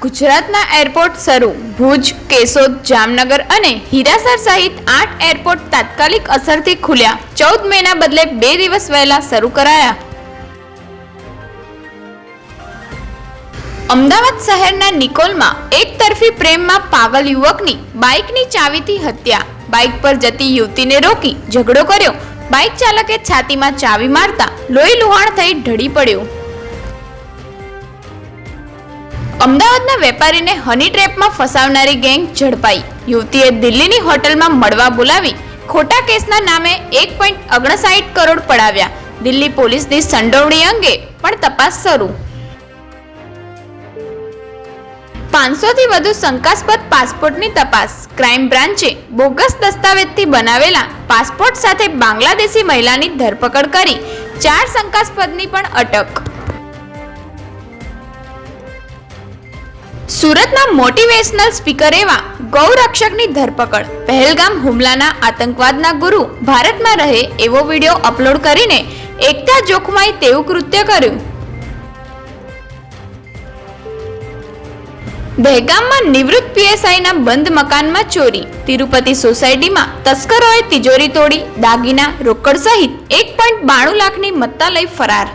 ગુજરાતના એરપોર્ટ શરૂ. ભુજ, કેશોદ, જામનગર અને હીરાસર સહિત 8 એરપોર્ટ તાત્કાલિક અસરથી ખુલ્યા. 14 મેના બદલે 2 દિવસ વહેલા શરૂ કરાયા. અમદાવાદ શહેરના નિકોલમાં એકતરફી પ્રેમમાં પાગલ યુવકની બાઇકની ચાવીથી હત્યા. બાઇક પર જતી યુવતીને રોકી ઝઘડો કર્યો. બાઇક ચાલકે છાતીમાં ચાવી મારતા લોહી લુહાણ થઈ ઢળી પડ્યું. અમદાવાદના વેપારીને હની ટ્રેપમાં ફસાવનારી ગેંગ ઝડપાઈ. યુવતીએ દિલ્હીની હોટલમાં મળવા બોલાવી ખોટા કેસના નામે 1.59 કરોડ પડાવ્યા. દિલ્હી પોલીસની સંડોવણી અંગે પણ તપાસ શરૂ. 500થી વધુ શંકાસ્પદ પાસપોર્ટની તપાસ. ક્રાઇમ બ્રાન્ચે બોગસ દસ્તાવેજથી બનાવેલા પાસપોર્ટ સાથે બાંગ્લાદેશી મહિલાની ધરપકડ કરી 4 શંકાસ્પદની પણ અટક. સુરતના મોટિવેશનલ સ્પીકર એવા ગૌરક્ષકની ધરપકડ. પહેલગામ હુમલાના આતંકવાદના ગુરુ ભારતમાં રહે એવો વિડીયો અપલોડ કરીને એકતા જોખમાય તેવું કૃત્ય કર્યું. દહેગામમાં નિવૃત્ત પીએસઆઈના બંધ મકાનમાં ચોરી. તિરુપતિ સોસાયટીમાં તસ્કરોએ તિજોરી તોડી દાગીના, રોકડ સહિત 1.92 લાખની મત્તા લઈ ફરાર.